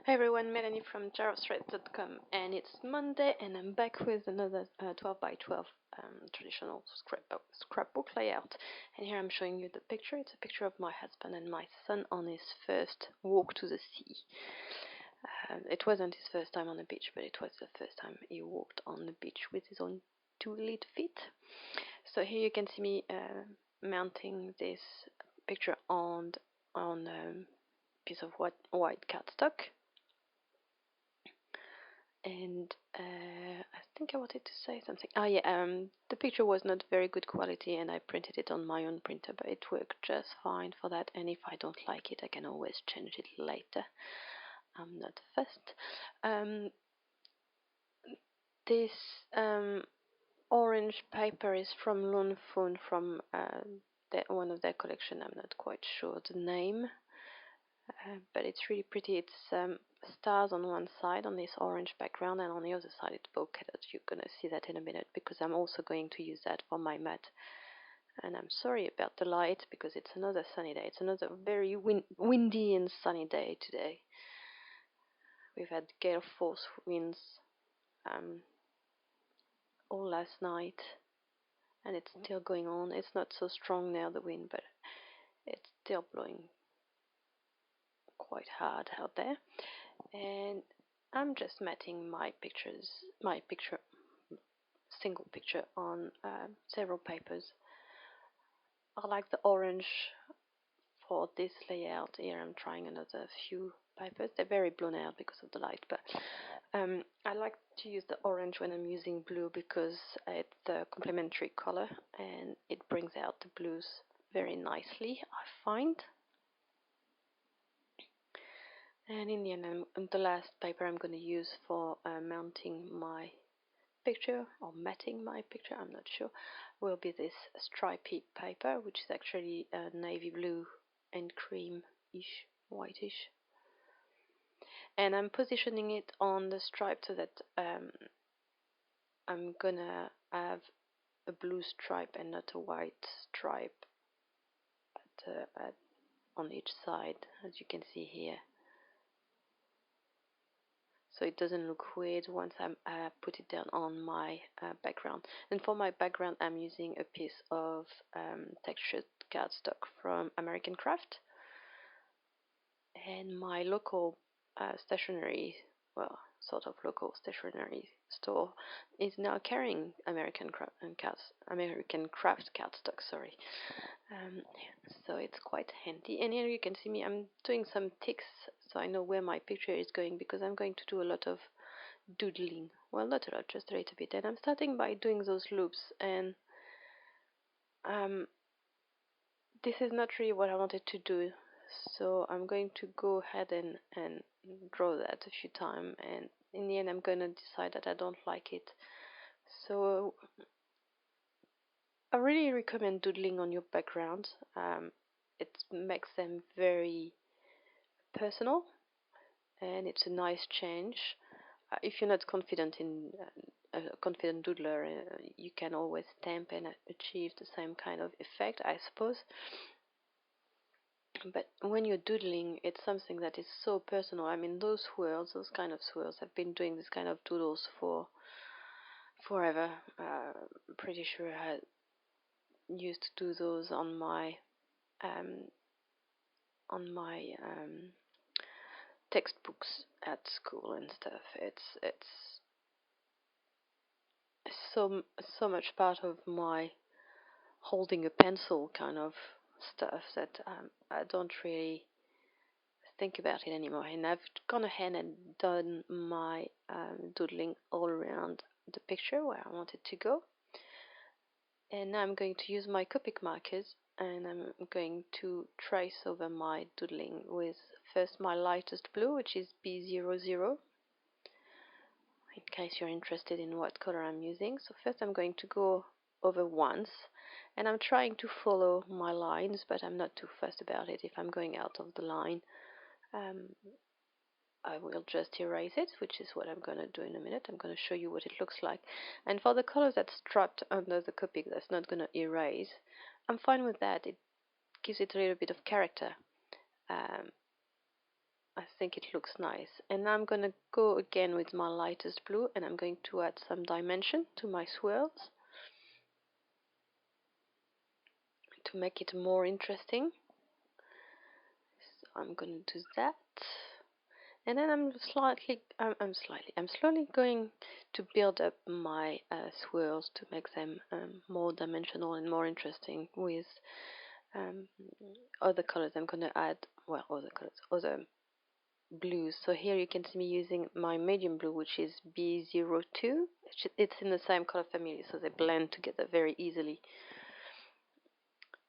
Hey everyone, Melanie from jarofthreads.com, and it's Monday and I'm back with another 12 by 12 traditional scrapbook layout. And here I'm showing you the picture. It's a picture of my husband and my son on his first walk to the sea. It wasn't his first time on the beach, but it was the first time he walked on the beach with his own two little feet. So here you can see me mounting this picture on a piece of white cardstock. And I think I wanted to say something. The picture was not very good quality, and I printed it on my own printer, but it worked just fine for that. And if I don't like it, I can always change it later. I'm not fussed. This orange paper is from Lone Phone, from one of their collection. I'm not quite sure the name. But it's really pretty. It's stars on one side on this orange background, and on the other side it's bokeh. You're gonna see that in a minute, because I'm also going to use that for my mat. And I'm sorry about the light, because it's another sunny day. It's another very windy and sunny day today. We've had gale force winds all last night, and it's still going on. It's not so strong now, the wind, but it's still blowing quite hard out there. And I'm just matting my single picture on several papers. I like the orange for this layout. Here I'm trying another few papers. They're very blown out because of the light, but I like to use the orange when I'm using blue, because it's a complementary color and it brings out the blues very nicely, I find. And in the end, the last paper I'm going to use for mounting my picture, or matting my picture, I'm not sure, will be this stripy paper, which is actually navy blue and cream-ish, whitish. And I'm positioning it on the stripe so that I'm gonna have a blue stripe and not a white stripe on each side, as you can see here. So it doesn't look weird once I put it down on my background. And for my background, I'm using a piece of textured cardstock from American Craft. And my local stationery, well, sort of local stationery store, is now carrying American Craft cardstock. Sorry. So it's quite handy. And here you can see me, I'm doing some ticks so I know where my picture is going, because I'm going to do a lot of doodling. Well, not a lot, just a little bit. And I'm starting by doing those loops, and this is not really what I wanted to do, so I'm going to go ahead and draw that a few times, and in the end I'm going to decide that I don't like it. So I really recommend doodling on your background. It makes them very personal, and it's a nice change. If you're not confident in a confident doodler, you can always stamp and achieve the same kind of effect, I suppose. But when you're doodling, it's something that is so personal. I mean, those kind of swirls, I've been doing this kind of doodles for forever. Pretty sure I used to do those on my textbooks at school and stuff. It's so much part of my holding a pencil kind of stuff that I don't really think about it anymore. And I've gone ahead and done my doodling all around the picture where I want it to go. And now I'm going to use my Copic markers, and I'm going to trace over my doodling with first my lightest blue, which is B00, in case you're interested in what color I'm using. So first I'm going to go over once, and I'm trying to follow my lines, but I'm not too fussed about it. If I'm going out of the line, I will just erase it, which is what I'm going to do in a minute. I'm going to show you what it looks like. And for the color that's trapped under the Copic that's not going to erase, I'm fine with that. It gives it a little bit of character. I think it looks nice. And now I'm going to go again with my lightest blue, and I'm going to add some dimension to my swirls to make it more interesting. So I'm going to do that. And then I'm slowly going to build up my swirls to make them more dimensional and more interesting with um, other colors. I'm going to add, well, other blues. So here you can see me using my medium blue, which is B02. It's in the same color family, so they blend together very easily.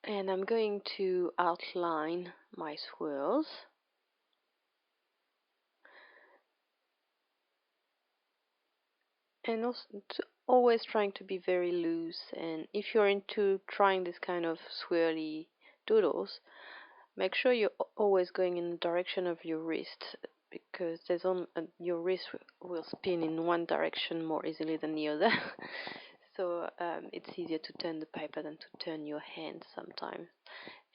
And I'm going to outline my swirls. And also always trying to be very loose. And if you're into trying this kind of swirly doodles, make sure you're always going in the direction of your wrist, because your wrist will spin in one direction more easily than the other. So it's easier to turn the paper than to turn your hand sometimes.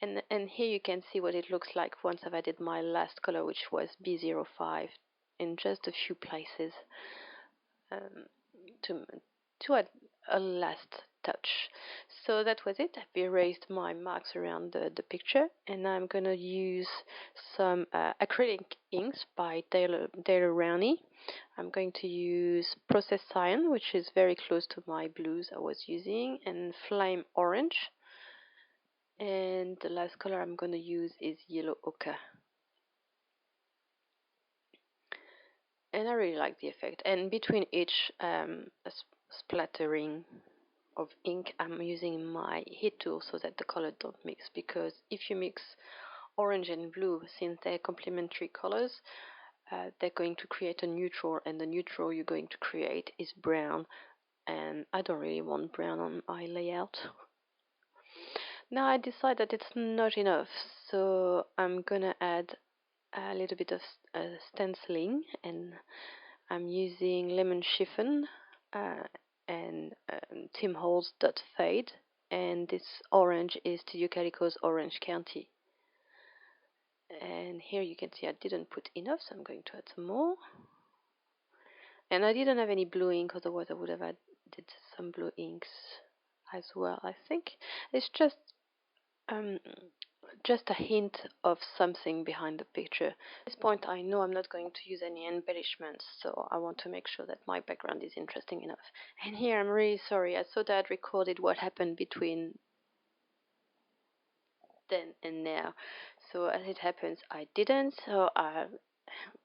And here you can see what it looks like once I've added my last color, which was B05, in just a few places. Um, to to add a last touch. So that was it. I've erased my marks around the picture, and I'm going to use some acrylic inks by Daler Rowney. I'm going to use Process Cyan, which is very close to my blues I was using, and Flame Orange. And the last color I'm going to use is Yellow Ochre. And I really like the effect. And between each splattering of ink, I'm using my heat tool so that the color don't mix, because if you mix orange and blue, since they're complementary colors, they're going to create a neutral, and the neutral you're going to create is brown, and I don't really want brown on my layout. Now I decide that it's not enough, so I'm gonna add a little bit of stenciling, and I'm using Lemon Chiffon and Tim Holtz Dot Fade, and this orange is Studio Calico's Orange County. And here you can see I didn't put enough, so I'm going to add some more. And I didn't have any blue ink, otherwise I would have added some blue inks as well. I think it's just a hint of something behind the picture. At this point I know I'm not going to use any embellishments, so I want to make sure that my background is interesting enough. And here I'm really sorry, I thought I'd recorded what happened between then and now. So as it happens, I didn't. So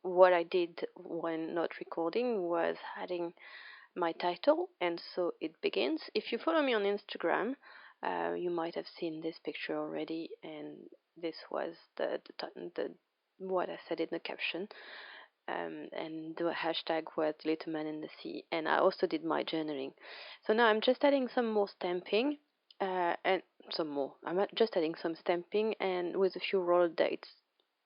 what I did when not recording was adding my title, and so it begins. If you follow me on Instagram, you might have seen this picture already, and this was the what I said in the caption, and the hashtag was Little Man in the Sea, and I also did my journaling. So now I'm just adding some more stamping, and some more. Just adding some stamping, and with a few roller dates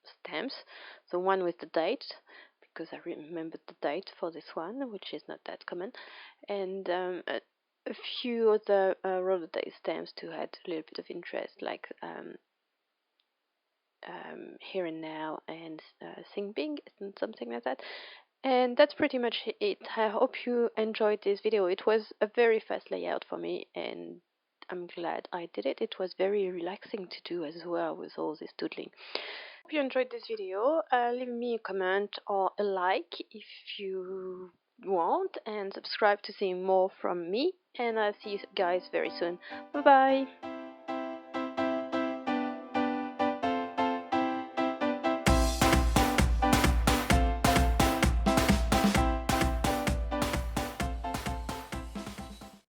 stamps. So one with the date, because I remembered the date for this one, which is not that common, and a few other roller date stamps to add a little bit of interest, like Here and Now and Sing Big and something like that. And that's pretty much it. I hope you enjoyed this video. It was a very fast layout for me, and I'm glad I did it. It was very relaxing to do as well with all this doodling. Hope you enjoyed this video. Leave me a comment or a like if you want, and subscribe to see more from me. And I'll see you guys very soon. Bye bye.